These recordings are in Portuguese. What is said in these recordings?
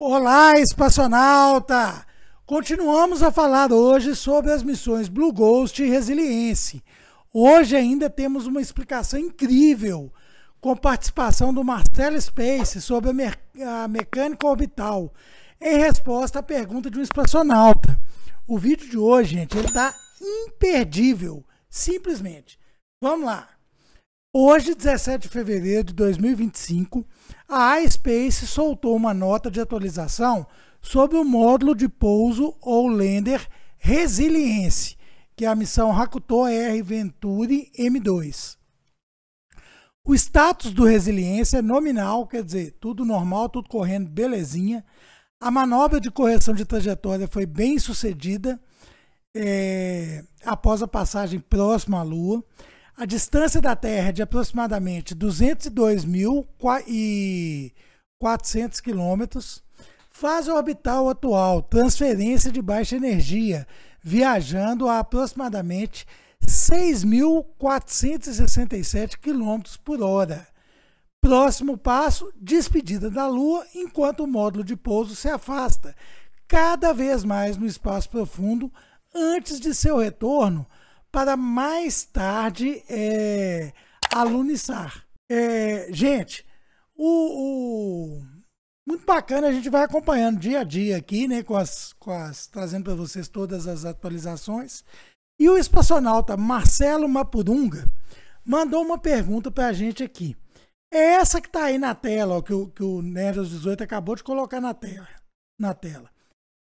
Olá, espaçonauta! Continuamos a falar hoje sobre as missões Blue Ghost e Resiliência. Hoje ainda temos uma explicação incrível com participação do Marcelo Space sobre a mecânica orbital, em resposta à pergunta de um espaçonauta. O vídeo de hoje, gente, ele está imperdível, simplesmente. Vamos lá. Hoje, 17 de fevereiro de 2025, a iSpace soltou uma nota de atualização sobre o módulo de pouso ou lander Resiliência, que é a missão Hakuto R Venturi M2. O status do Resiliência é nominal, quer dizer, tudo normal, tudo correndo belezinha. A manobra de correção de trajetória foi bem sucedida após a passagem próxima à Lua. A distância da Terra é de aproximadamente 202.400 km. Fase orbital atual, transferência de baixa energia, viajando a aproximadamente 6.467 km por hora. Próximo passo, despedida da Lua, enquanto o módulo de pouso se afasta cada vez mais no espaço profundo antes de seu retorno para mais tarde alunizar. Gente, muito bacana, a gente vai acompanhando dia a dia aqui, né, trazendo para vocês todas as atualizações. E o espaçonauta Marcelo Mapurunga mandou uma pergunta para a gente aqui. É essa que está aí na tela, ó, que o Nerd aos 18 acabou de colocar na tela.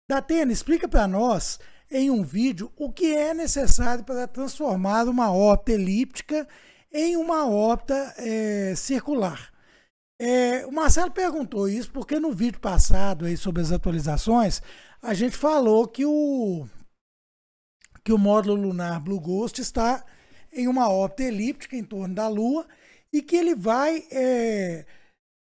Datena, explica para nós em um vídeo o que é necessário para transformar uma órbita elíptica em uma órbita circular. O Marcelo perguntou isso porque no vídeo passado aí sobre as atualizações a gente falou que o módulo lunar Blue Ghost está em uma órbita elíptica em torno da Lua e que ele vai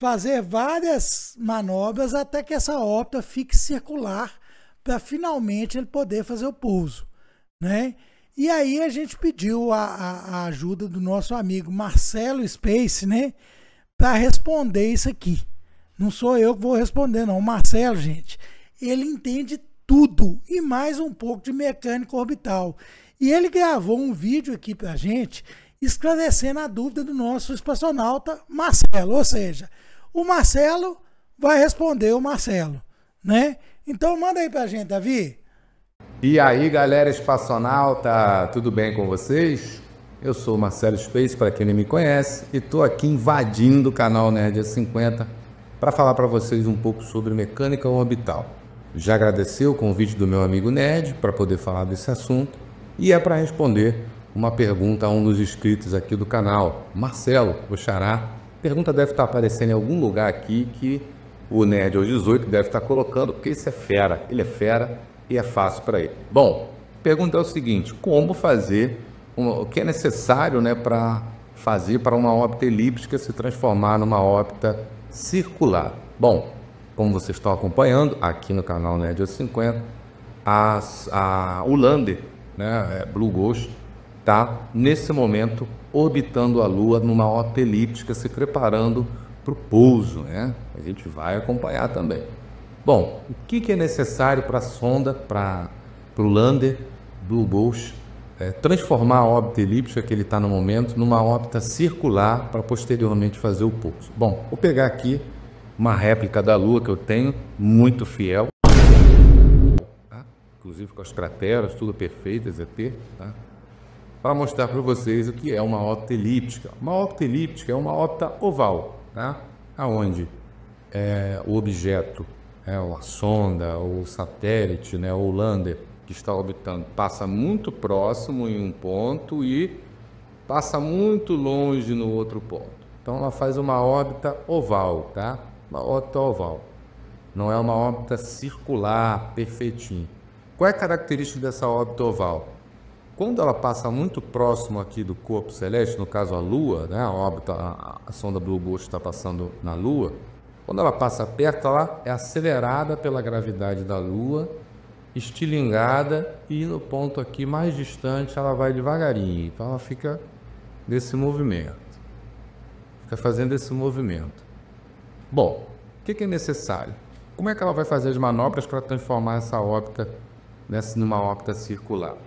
fazer várias manobras até que essa órbita fique circular para finalmente ele poder fazer o pouso, né? E aí a gente pediu a ajuda do nosso amigo Marcelo Space, né, para responder isso aqui. Não sou eu que vou responder, não. O Marcelo, gente, ele entende tudo e mais um pouco de mecânica orbital. E ele gravou um vídeo aqui para a gente esclarecendo a dúvida do nosso espaçonauta Marcelo. Ou seja, o Marcelo vai responder o Marcelo, né? Então manda aí pra gente, Davi. E aí, galera espaçonauta, tudo bem com vocês? Eu sou o Marcelo Space, para quem não me conhece, e estou aqui invadindo o canal Nerd 50 para falar para vocês um pouco sobre mecânica orbital. Já agradeceu o convite do meu amigo Nerd para poder falar desse assunto e é para responder uma pergunta a um dos inscritos aqui do canal, Marcelo, o xará. A pergunta deve estar aparecendo em algum lugar aqui que o Nerd aos 18 deve estar colocando, porque isso é fera, ele é fera e é fácil para ele. Bom, a pergunta é o seguinte: como fazer, o que é necessário, né, para fazer para uma órbita elíptica se transformar numa órbita circular? Bom, como vocês estão acompanhando aqui no canal Nerd aos 50, o lander, né, Blue Ghost, está nesse momento orbitando a Lua numa órbita elíptica, se preparando para o pouso, né? A gente vai acompanhar também. Bom, o que é necessário para a sonda, para o lander Blue Ghost, transformar a órbita elíptica que ele está no momento numa órbita circular para posteriormente fazer o pouso? Bom, vou pegar aqui uma réplica da Lua que eu tenho, muito fiel, tá? Inclusive com as crateras, tudo perfeito, ZT, tá? Para mostrar para vocês o que é uma órbita elíptica. Uma órbita elíptica é uma órbita oval, tá? Aonde o objeto, a sonda, o satélite, né, o lander que está orbitando, passa muito próximo em um ponto e passa muito longe no outro ponto. Então ela faz uma órbita oval, tá? Uma órbita oval. Não é uma órbita circular, perfeitinho. Qual é a característica dessa órbita oval? Quando ela passa muito próximo aqui do corpo celeste, no caso a Lua, né, a sonda Blue Ghost está passando na Lua, quando ela passa perto, ela é acelerada pela gravidade da Lua, estilingada, e no ponto aqui mais distante ela vai devagarinho. Então ela fica nesse movimento, fica fazendo esse movimento. Bom, o que é necessário? como é que ela vai fazer as manobras para transformar essa órbita numa órbita circular?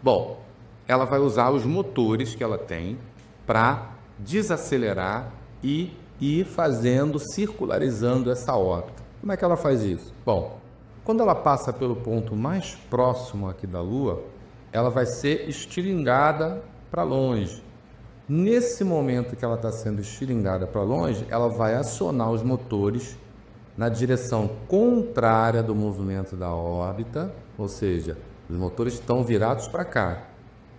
Bom, ela vai usar os motores que ela tem para desacelerar e ir fazendo, circularizando essa órbita. Como é que ela faz isso? Bom, quando ela passa pelo ponto mais próximo aqui da Lua, ela vai ser estilingada para longe. Nesse momento que ela está sendo estilingada para longe, ela vai acionar os motores na direção contrária do movimento da órbita, ou seja, os motores estão virados para cá.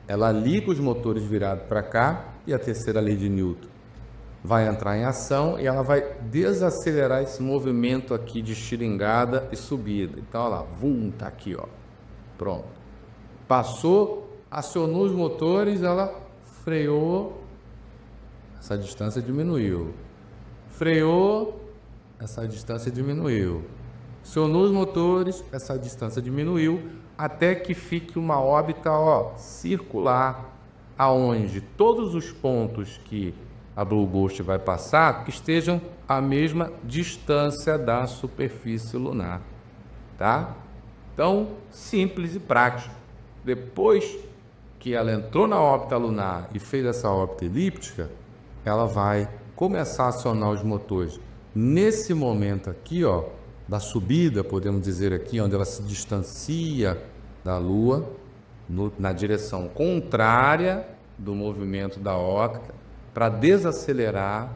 Ela liga os motores virados para cá e a terceira lei de Newton vai entrar em ação e ela vai desacelerar esse movimento aqui de estilingada e subida. Então, olha lá, vum, tá aqui, ó. Pronto. Passou, acionou os motores, ela freou, essa distância diminuiu. Freou, essa distância diminuiu. Acionou os motores, essa distância diminuiu, até que fique uma órbita, ó, circular, aonde todos os pontos que a Blue Ghost vai passar, que estejam à mesma distância da superfície lunar, tá? Então, simples e prático. Depois que ela entrou na órbita lunar e fez essa órbita elíptica, ela vai começar a acionar os motores. Nesse momento aqui, ó, da subida, podemos dizer aqui, onde ela se distancia da Lua, na direção contrária do movimento da órbita, para desacelerar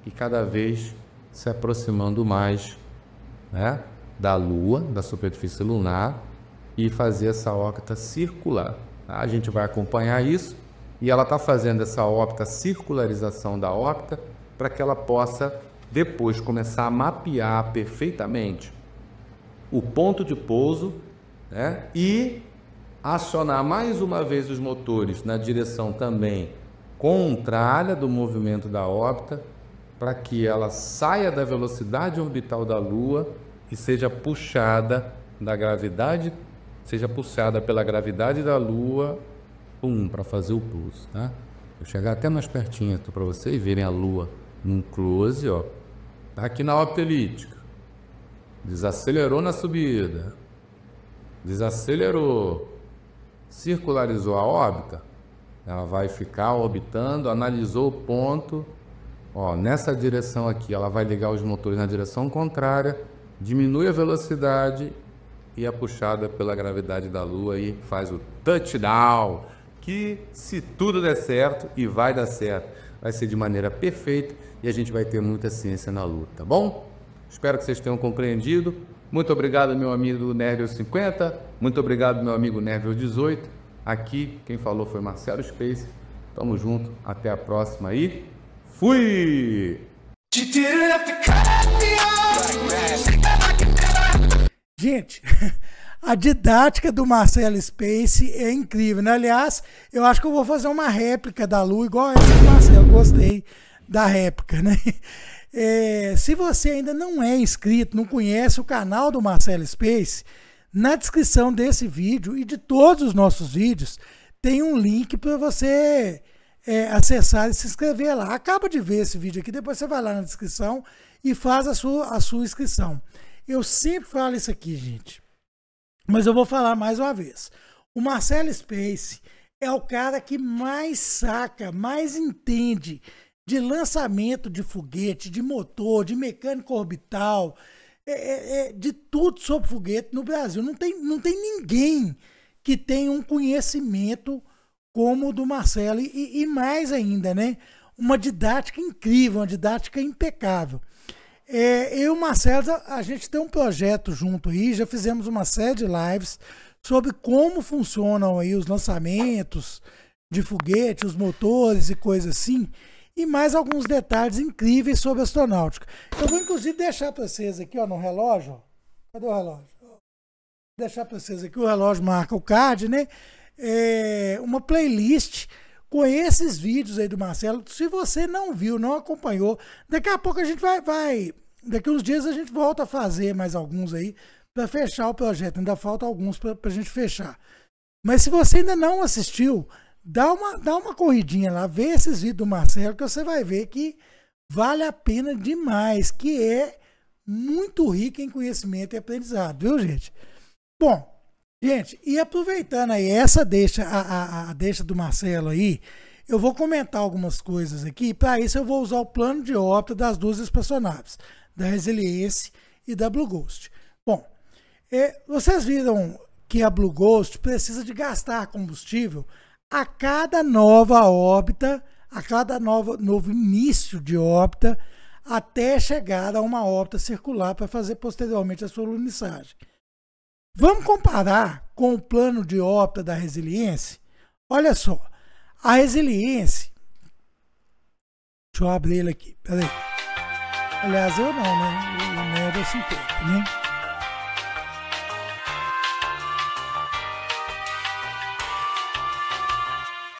e cada vez se aproximando mais, né, da Lua, da superfície lunar, e fazer essa órbita circular. Tá? A gente vai acompanhar isso e ela está fazendo essa órbita, circularização da órbita, para que ela possa depois começar a mapear perfeitamente o ponto de pouso, né, e acionar mais uma vez os motores na direção também contrária do movimento da órbita, para que ela saia da velocidade orbital da Lua e seja puxada da gravidade, seja puxada pela gravidade da Lua, para fazer o pouso, tá? Vou chegar até mais pertinho para vocês verem a Lua num close, ó. Tá aqui na órbita elíptica. Desacelerou na subida. Desacelerou. Circularizou a órbita. Ela vai ficar orbitando, analisou o ponto, ó, nessa direção aqui, ela vai ligar os motores na direção contrária, diminui a velocidade e é puxada pela gravidade da Lua e faz o touchdown, que se tudo der certo, e vai dar certo, vai ser de maneira perfeita e a gente vai ter muita ciência na Lua, tá bom? Espero que vocês tenham compreendido. Muito obrigado, meu amigo Nervio 50, muito obrigado, meu amigo Nervio 18. Aqui, quem falou foi Marcelo Space. Tamo junto, até a próxima aí. Fui! Gente, a didática do Marcelo Space é incrível, né? Aliás, eu acho que eu vou fazer uma réplica da Lua igual essa do Marcelo. Gostei da réplica, né? Se você ainda não é inscrito, não conhece o canal do Marcelo Space, na descrição desse vídeo e de todos os nossos vídeos tem um link para você acessar e se inscrever lá. Acaba de ver esse vídeo aqui, depois você vai lá na descrição e faz a sua inscrição. Eu sempre falo isso aqui, gente, mas eu vou falar mais uma vez. O Marcelo Space é o cara que mais saca, mais entende de lançamento de foguete, de motor, de mecânica orbital, de tudo sobre foguete no Brasil. Não tem ninguém que tenha um conhecimento como o do Marcelo e mais ainda, né? Uma didática incrível, uma didática impecável. Eu e o Marcelo, a gente tem um projeto junto aí, já fizemos uma série de lives sobre como funcionam aí os lançamentos de foguete, os motores e coisas assim, e mais alguns detalhes incríveis sobre astronáutica. Eu vou inclusive deixar para vocês aqui, ó, no relógio, ó. Cadê o relógio? Vou deixar para vocês aqui, o relógio marca o card, né? Uma playlist com esses vídeos aí do Marcelo. Se você não viu, não acompanhou, daqui a pouco a gente vai daqui uns dias a gente volta a fazer mais alguns aí para fechar o projeto. Ainda falta alguns para a gente fechar. Mas se você ainda não assistiu, dá uma corridinha lá, vê esses vídeos do Marcelo, que você vai ver que vale a pena demais, que é muito rica em conhecimento e aprendizado, viu, gente? Bom, gente, e aproveitando aí essa deixa, a deixa do Marcelo aí, eu vou comentar algumas coisas aqui. Para isso eu vou usar o plano de órbita das duas espaçonaves, da Resiliência e da Blue Ghost. Bom, vocês viram que a Blue Ghost precisa de gastar combustível a cada nova órbita, a cada novo início de órbita, até chegar a uma órbita circular para fazer posteriormente a sua lunissagem. Vamos comparar com o plano de órbita da Resiliência? Olha só, a Resiliência, deixa eu abrir ele aqui, peraí. Aliás, eu não, né? O Nerd é 50, né?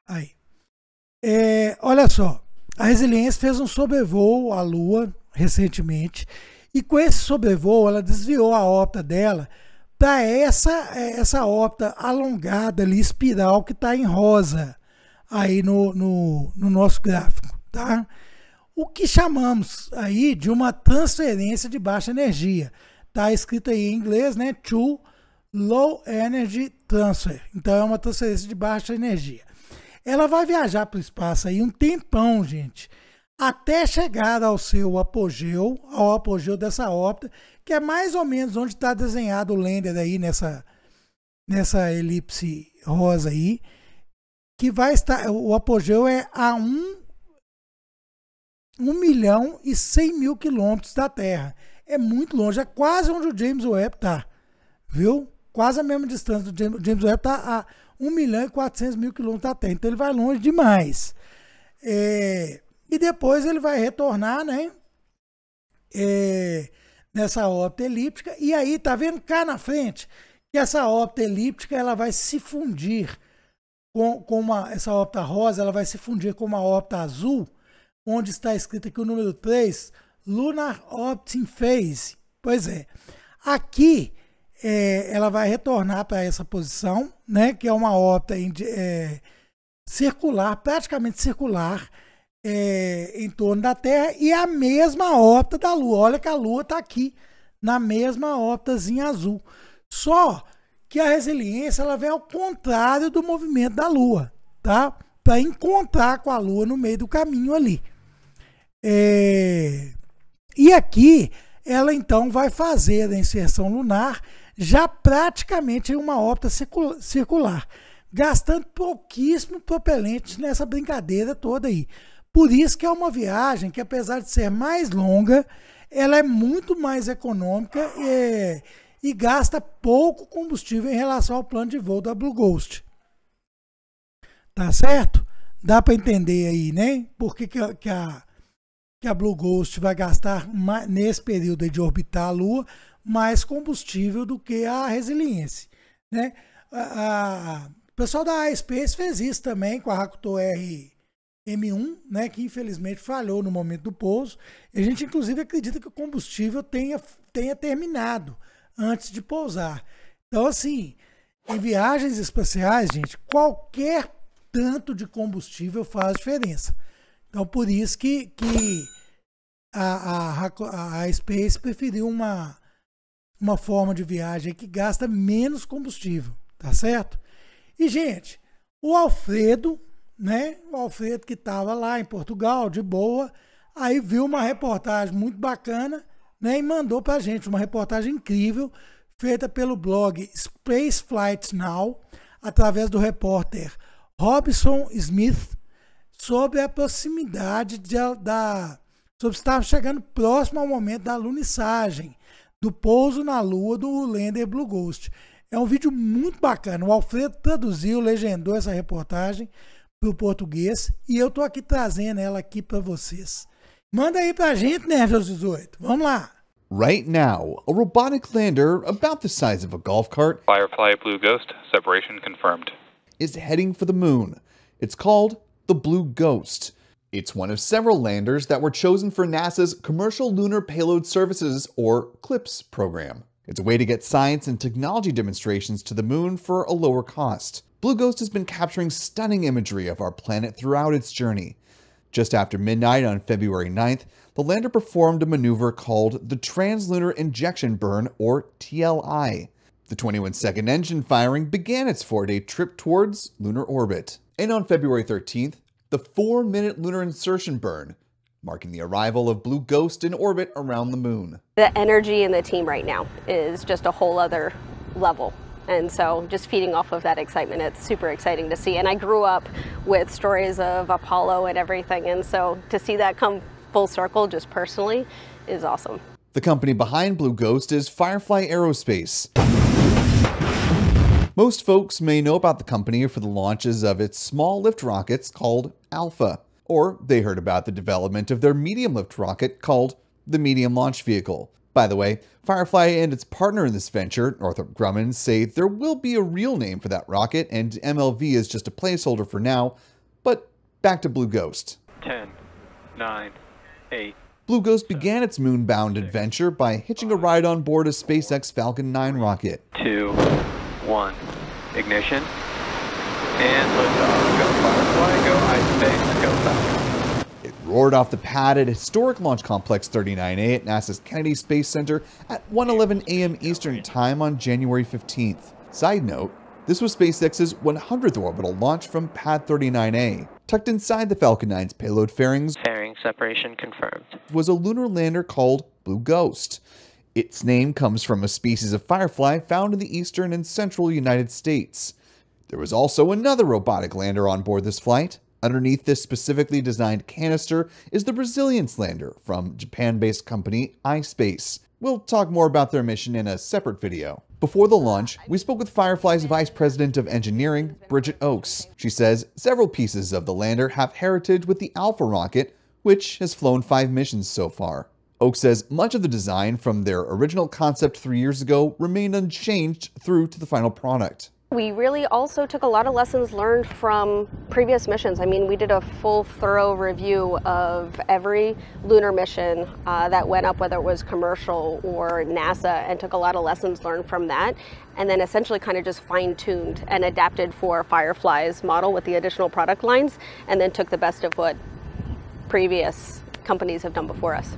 Aí. Olha só, a Resiliência fez um sobrevoo à Lua recentemente e com esse sobrevoo ela desviou a órbita dela para essa órbita alongada ali, espiral, que está em rosa aí no nosso gráfico, tá? O que chamamos aí de uma transferência de baixa energia. Está escrito aí em inglês, né? To Low Energy Transfer. Então é uma transferência de baixa energia. Ela vai viajar para o espaço aí um tempão, gente, até chegar ao seu apogeu, ao apogeu dessa órbita, que é mais ou menos onde está desenhado o lander aí nessa elipse rosa aí, que vai estar, o apogeu é a 1.100.000 quilômetros da Terra. É muito longe, é quase onde o James Webb está, viu? Quase a mesma distância do James Webb, está a 1.400.000 quilômetros da Terra. Então ele vai longe demais. E depois ele vai retornar, né? Nessa órbita elíptica. E aí, tá vendo cá na frente que essa órbita elíptica ela vai se fundir essa órbita rosa, ela vai se fundir com uma órbita azul, onde está escrito aqui o número 3, Lunar Orbiting Phase. Pois é. Aqui ela vai retornar para essa posição, né, que é uma órbita circular, praticamente circular, em torno da Terra, e a mesma órbita da Lua. Olha que a Lua está aqui na mesma órbitazinha azul. Só que a Resiliência ela vem ao contrário do movimento da Lua, tá? Para encontrar com a Lua no meio do caminho ali. E aqui ela então vai fazer a inserção lunar já praticamente em uma órbita circular, gastando pouquíssimo propelente nessa brincadeira toda aí. Por isso que é uma viagem que, apesar de ser mais longa, ela é muito mais econômica e gasta pouco combustível em relação ao plano de voo da Blue Ghost. Tá certo? Dá para entender aí, né? Por que a Blue Ghost vai gastar nesse período aí de orbitar a Lua mais combustível do que a Resiliência, né? O pessoal da iSpace fez isso também com a Hakuto M1, né, que infelizmente falhou no momento do pouso. E a gente inclusive acredita que o combustível tenha terminado antes de pousar. Então, assim, em viagens espaciais, gente, qualquer tanto de combustível faz diferença. Então, por isso que a iSpace preferiu uma forma de viagem que gasta menos combustível, tá certo? E, gente, o Alfredo, né? O Alfredo que estava lá em Portugal, de boa, aí viu uma reportagem muito bacana, né? E mandou pra gente uma reportagem incrível, feita pelo blog Space Flight Now, através do repórter Robson Smith, sobre a proximidade sobre estar chegando próximo ao momento da lunissagem, do pouso na Lua do lander Blue Ghost. É um vídeo muito bacana. O Alfredo traduziu, legendou essa reportagem para o português e eu tô aqui trazendo ela aqui para vocês. Manda aí pra gente, Nerd aos 18. Vamos lá. Right now, a robotic lander about the size of a golf cart, Firefly Blue Ghost, separation confirmed, is heading for the moon. It's called the Blue Ghost. It's one of several landers that were chosen for NASA's Commercial Lunar Payload Services, or CLPS, program. It's a way to get science and technology demonstrations to the moon for a lower cost. Blue Ghost has been capturing stunning imagery of our planet throughout its journey. Just after midnight on February 9th, the lander performed a maneuver called the Translunar Injection Burn, or TLI. The 21-second engine firing began its 4-day trip towards lunar orbit. And on February 13th, the 4-minute lunar insertion burn, marking the arrival of Blue Ghost in orbit around the moon. The energy in the team right now is just a whole other level. And so just feeding off of that excitement, it's super exciting to see. And I grew up with stories of Apollo and everything. And so to see that come full circle just personally is awesome. The company behind Blue Ghost is Firefly Aerospace. Most folks may know about the company for the launches of its small lift rockets called Alpha, or they heard about the development of their medium lift rocket called the Medium Launch Vehicle. By the way, Firefly and its partner in this venture, Northrop Grumman, say there will be a real name for that rocket and MLV is just a placeholder for now. But back to Blue Ghost. 10, 9, 8. Blue Ghost began its moon-bound adventure by hitching a ride on board a SpaceX Falcon 9 rocket. 2, 1. Ignition. And liftoff. Go Firefly, go iSpace, go Falcon. It roared off the pad at historic Launch Complex 39A at NASA's Kennedy Space Center at 1:11 a.m. Eastern Time on January 15th. Side note, this was SpaceX's 100th orbital launch from Pad 39A. Tucked inside the Falcon 9's payload fairings, fairing separation confirmed, was a lunar lander called Blue Ghost. Its name comes from a species of firefly found in the eastern and central United States. There was also another robotic lander on board this flight. Underneath this specifically designed canister is the Resilience lander from Japan-based company iSpace. We'll talk more about their mission in a separate video. Before the launch, we spoke with Firefly's Vice President of Engineering, Bridget Oakes. She says several pieces of the lander have heritage with the Alpha rocket, which has flown 5 missions so far. Oakes says much of the design from their original concept 3 years ago remained unchanged through to the final product. We really also took a lot of lessons learned from previous missions. I mean, we did a full, thorough review of every lunar mission that went up, whether it was commercial or NASA, and took a lot of lessons learned from that, and then essentially kind of just fine-tuned and adapted for Firefly's model with the additional product lines, and then took the best of what previous companies have done before us.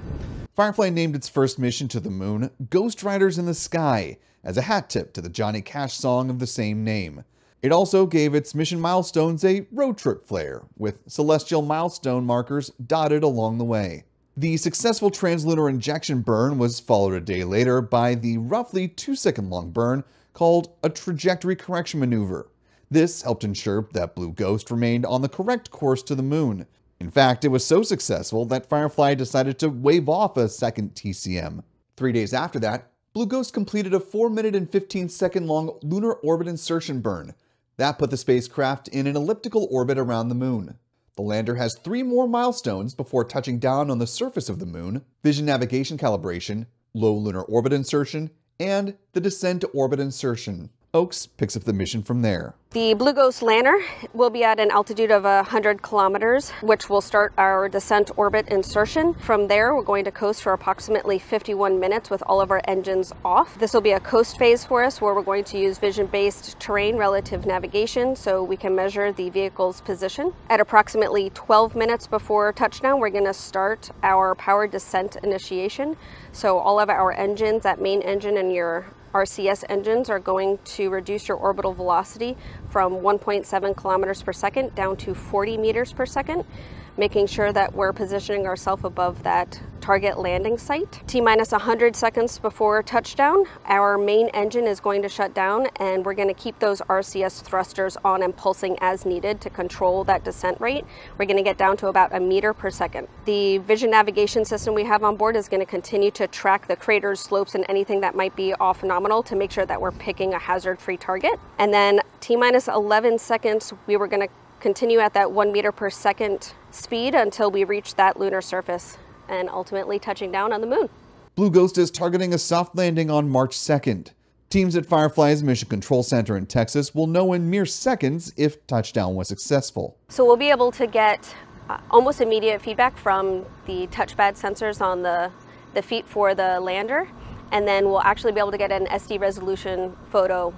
Firefly named its first mission to the moon Ghost Riders in the Sky, as a hat tip to the Johnny Cash song of the same name. It also gave its mission milestones a road trip flair, with celestial milestone markers dotted along the way. The successful translunar injection burn was followed a day later by the roughly 2-second long burn called a trajectory correction maneuver. This helped ensure that Blue Ghost remained on the correct course to the moon. In fact, it was so successful that Firefly decided to wave off a second TCM. 3 days after that, Blue Ghost completed a 4-minute and 15-second long lunar orbit insertion burn. That put the spacecraft in an elliptical orbit around the moon. The lander has 3 more milestones before touching down on the surface of the moon: vision navigation calibration, low lunar orbit insertion, and the descent to orbit insertion. Oakes picks up the mission from there. The Blue Ghost lander will be at an altitude of 100 kilometers, which will start our descent orbit insertion. From there, we're going to coast for approximately 51 minutes with all of our engines off. This will be a coast phase for us, where we're going to use vision-based terrain relative navigation so we can measure the vehicle's position. At approximately 12 minutes before touchdown, we're going to start our power descent initiation. So all of our engines, that main engine and your RCS engines, are going to reduce your orbital velocity from 1.7 kilometers per second down to 40 meters per second, making sure that we're positioning ourselves above that target landing site. T-minus 100 seconds before touchdown, our main engine is going to shut down, and we're going to keep those RCS thrusters on and pulsing as needed to control that descent rate. We're going to get down to about 1 meter per second. The vision navigation system we have on board is going to continue to track the craters, slopes, and anything that might be off nominal to make sure that we're picking a hazard-free target. And then T-minus 11 seconds, we were going to continue at that 1 meter per second speed until we reach that lunar surface, and ultimately touching down on the moon. Blue Ghost is targeting a soft landing on March 2nd. Teams at Firefly's Mission Control Center in Texas will know in mere seconds if touchdown was successful. So we'll be able to get almost immediate feedback from the touchpad sensors on the feet for the lander, and then we'll actually be able to get an SD resolution photo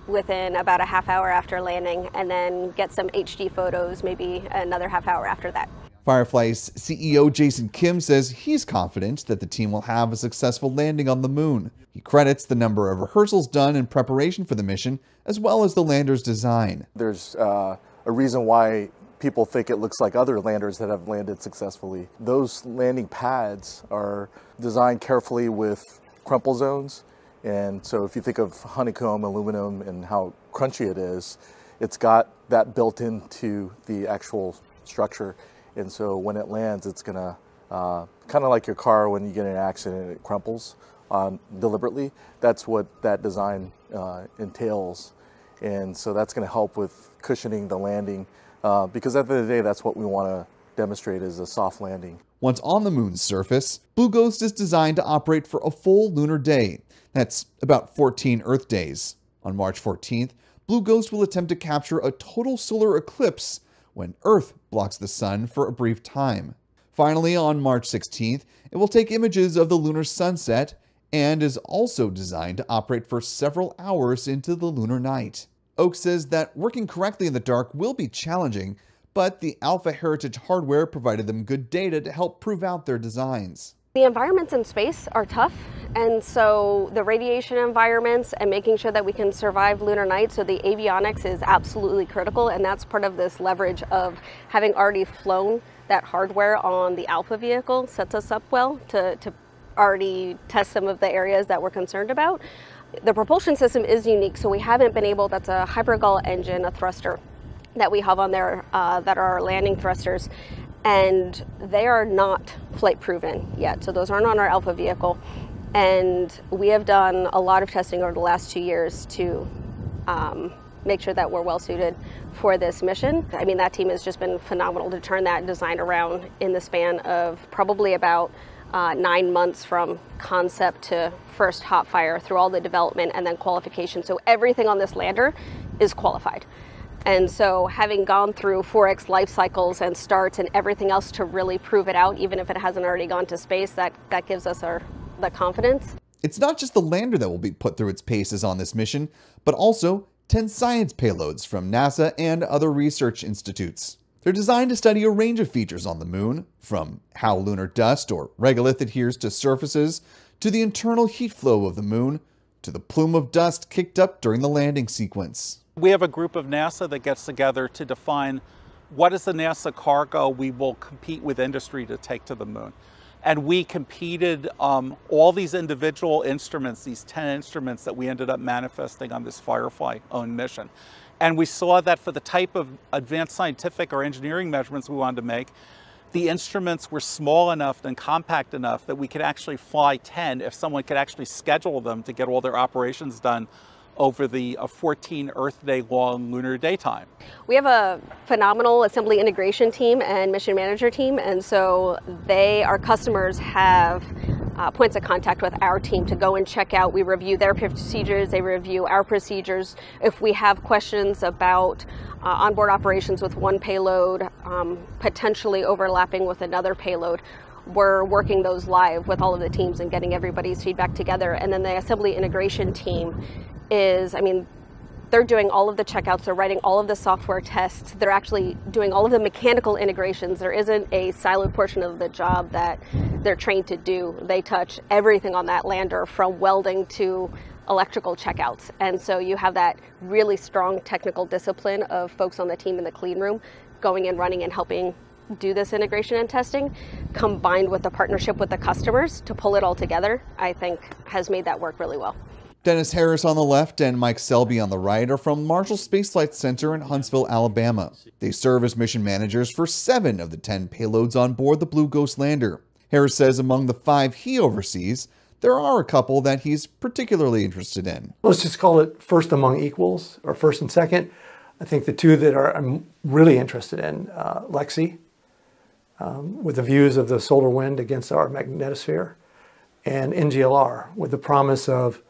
within about a half hour after landing, and then get some HD photos maybe another half hour after that. Firefly's CEO Jason Kim says he's confident that the team will have a successful landing on the moon. He credits the number of rehearsals done in preparation for the mission, as well as the lander's design. There's a reason why people think it looks like other landers that have landed successfully. Those landing pads are designed carefully with crumple zones. And so if you think of honeycomb aluminum and how crunchy it is, it's got that built into the actual structure. And so when it lands, it's gonna, kind of like your car when you get in an accident and it crumples deliberately. That's what that design entails. And so that's gonna help with cushioning the landing, because at the end of the day, that's what we wanna demonstrate is a soft landing. Once on the moon's surface, Blue Ghost is designed to operate for a full lunar day. That's about 14 Earth days. On March 14th, Blue Ghost will attempt to capture a total solar eclipse when Earth blocks the sun for a brief time. Finally, on March 16th, it will take images of the lunar sunset and is also designed to operate for several hours into the lunar night. Oak says that working correctly in the dark will be challenging, but the Alpha Heritage hardware provided them good data to help prove out their designs. The environments in space are tough, and so the radiation environments and making sure that we can survive lunar night, so the avionics is absolutely critical, and that's part of this leverage of having already flown that hardware on the Alpha vehicle sets us up well to already test some of the areas that we're concerned about. The propulsion system is unique, so we haven't been able, that's a Hypergol engine, a thruster that we have on there that are our landing thrusters, and they are not flight proven yet. So those aren't on our Alpha vehicle. And we have done a lot of testing over the last 2 years to make sure that we're well suited for this mission. I mean, that team has just been phenomenal to turn that design around in the span of probably about 9 months from concept to first hot fire through all the development and then qualification. So everything on this lander is qualified. And so having gone through 4X life cycles and starts and everything else to really prove it out, even if it hasn't already gone to space, that gives us the confidence. It's not just the lander that will be put through its paces on this mission, but also 10 science payloads from NASA and other research institutes. They're designed to study a range of features on the moon, from how lunar dust or regolith adheres to surfaces, to the internal heat flow of the moon, to the plume of dust kicked up during the landing sequence. We have a group of NASA that gets together to define what is the NASA cargo we will compete with industry to take to the moon. And we competed all these individual instruments, these 10 instruments that we ended up manifesting on this Firefly-owned mission. And we saw that for the type of advanced scientific or engineering measurements we wanted to make, the instruments were small enough and compact enough that we could actually fly 10 if someone could actually schedule them to get all their operations done over the 14 Earth Day long lunar daytime. We have a phenomenal assembly integration team and mission manager team, and so our customers have points of contact with our team to go and check out. We review their procedures, they review our procedures. If we have questions about onboard operations with one payload, potentially overlapping with another payload, we're working those live with all of the teams and getting everybody's feedback together. And then the assembly integration team they're doing all of the checkouts, they're writing all of the software tests, they're actually doing all of the mechanical integrations. There isn't a siloed portion of the job that they're trained to do. They touch everything on that lander, from welding to electrical checkouts. And so you have that really strong technical discipline of folks on the team in the clean room going and running and helping do this integration and testing, combined with the partnership with the customers to pull it all together, I think has made that work really well. Dennis Harris on the left and Mike Selby on the right are from Marshall Space Flight Center in Huntsville, Alabama. They serve as mission managers for 7 of the 10 payloads on board the Blue Ghost lander. Harris says among the 5 he oversees, there are a couple that he's particularly interested in. Let's just call it first among equals, or first and second. I think the two that I'm really interested in, Lexi, with the views of the solar wind against our magnetosphere, and NGLR, with the promise of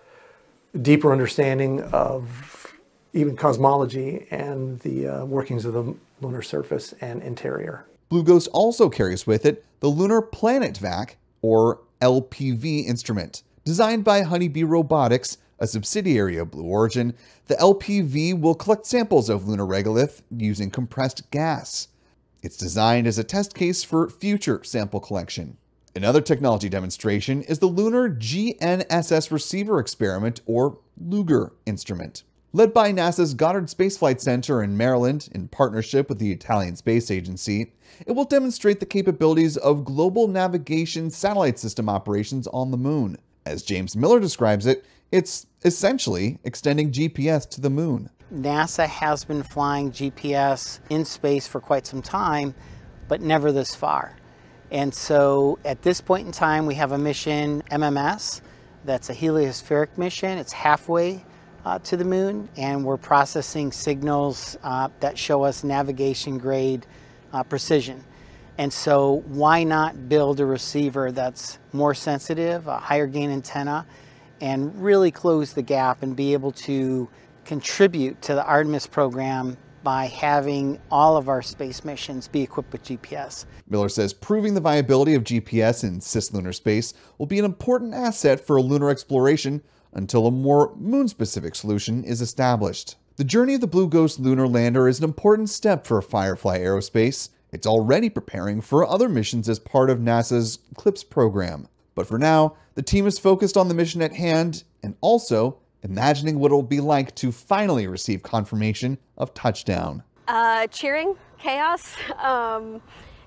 deeper understanding of even cosmology and the workings of the lunar surface and interior. Blue Ghost also carries with it the Lunar Planet Vac, or LPV instrument. Designed by Honeybee Robotics, a subsidiary of Blue Origin, the LPV will collect samples of lunar regolith using compressed gas. It's designed as a test case for future sample collection. Another technology demonstration is the Lunar GNSS Receiver Experiment, or LUGR instrument. Led by NASA's Goddard Space Flight Center in Maryland in partnership with the Italian Space Agency, it will demonstrate the capabilities of global navigation satellite system operations on the moon. As James Miller describes it, it's essentially extending GPS to the moon. NASA has been flying GPS in space for quite some time, but never this far. And so at this point in time, we have a mission, MMS, that's a heliospheric mission. It's halfway to the moon, and we're processing signals that show us navigation grade precision. And so why not build a receiver that's more sensitive, a higher gain antenna, and really close the gap and be able to contribute to the Artemis program by having all of our space missions be equipped with GPS. Miller says proving the viability of GPS in cislunar space will be an important asset for lunar exploration until a more moon-specific solution is established. The journey of the Blue Ghost lunar lander is an important step for Firefly Aerospace. It's already preparing for other missions as part of NASA's CLIPS program. But for now, the team is focused on the mission at hand and also imagining what it will be like to finally receive confirmation of touchdown. Cheering, chaos.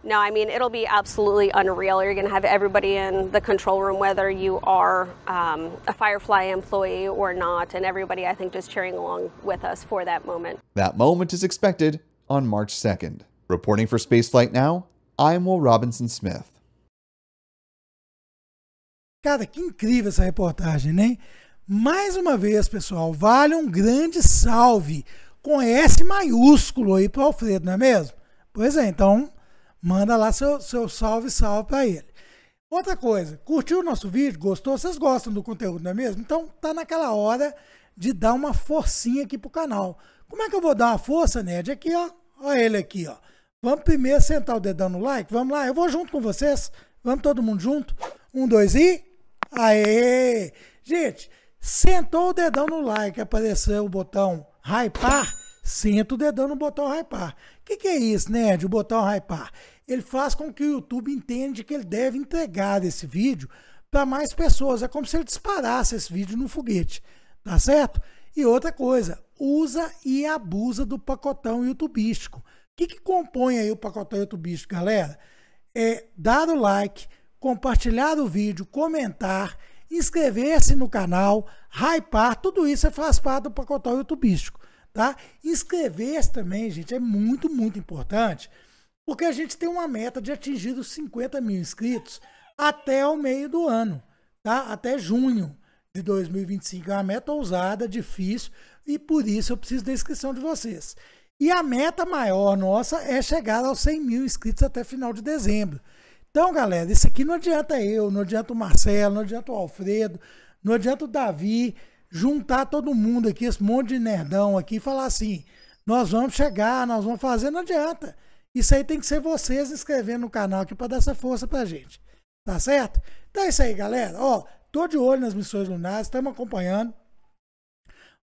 No, I mean, it'll be absolutely unreal. You're going to have everybody in the control room, whether you are a Firefly employee or not, and everybody, I think, just cheering along with us for that moment. That moment is expected on March 2nd. Reporting for Spaceflight Now, I'm Will Robinson Smith. Cara, que incrível essa reportagem, né? Mais uma vez, pessoal, vale um grande salve com S maiúsculo aí para o Alfredo, não é mesmo? Pois é, então manda lá seu salve para ele. Outra coisa, curtiu o nosso vídeo? Gostou? Vocês gostam do conteúdo, não é mesmo? Então tá naquela hora de dar uma forcinha aqui pro canal. Como é que eu vou dar uma força, Ned? Aqui, ó. Olha ele aqui, ó. Vamos primeiro sentar o dedão no like? Vamos lá, eu vou junto com vocês. Vamos todo mundo junto? 1, 2 e... Aê! Gente, sentou o dedão no like, apareceu o botão hypar, senta o dedão no botão hypar. O que é isso, Ned? O botão hypar. Ele faz com que o YouTube entenda que ele deve entregar esse vídeo para mais pessoas. É como se ele disparasse esse vídeo no foguete, tá certo? E outra coisa, usa e abusa do pacotão youtubístico. O que compõe aí o pacotão youtubístico, galera? É dar o like, compartilhar o vídeo, comentar, inscrever-se no canal, hypar, tudo isso faz parte do pacotão youtubístico, tá? Inscrever-se também, gente, é muito, muito importante, porque a gente tem uma meta de atingir os 50 mil inscritos até o meio do ano, tá? Até junho de 2025, é uma meta ousada, difícil, e por isso eu preciso da inscrição de vocês. E a meta maior nossa é chegar aos 100 mil inscritos até final de dezembro. Então, galera, isso aqui não adianta eu, não adianta o Marcelo, não adianta o Alfredo, não adianta o Davi, juntar todo mundo aqui, esse monte de nerdão aqui e falar assim, nós vamos chegar, nós vamos fazer, não adianta. Isso aí tem que ser vocês inscrevendo no canal aqui para dar essa força pra gente, tá certo? Então é isso aí, galera, ó, tô de olho nas missões lunares, estamos acompanhando.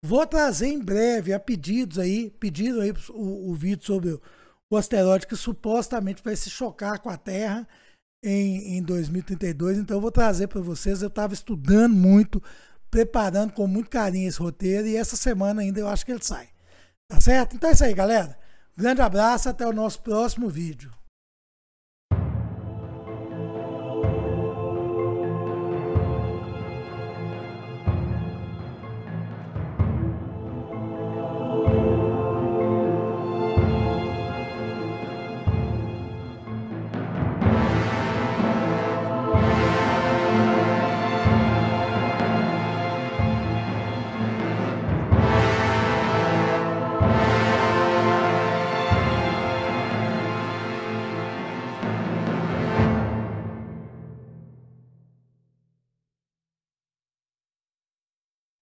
Vou trazer em breve, a pedido aí o vídeo sobre o asteroide que supostamente vai se chocar com a Terra em 2032, então eu vou trazer para vocês. Eu estava estudando muito, preparando com muito carinho esse roteiro, e essa semana ainda eu acho que ele sai, tá certo? Então é isso aí, galera, grande abraço, até o nosso próximo vídeo.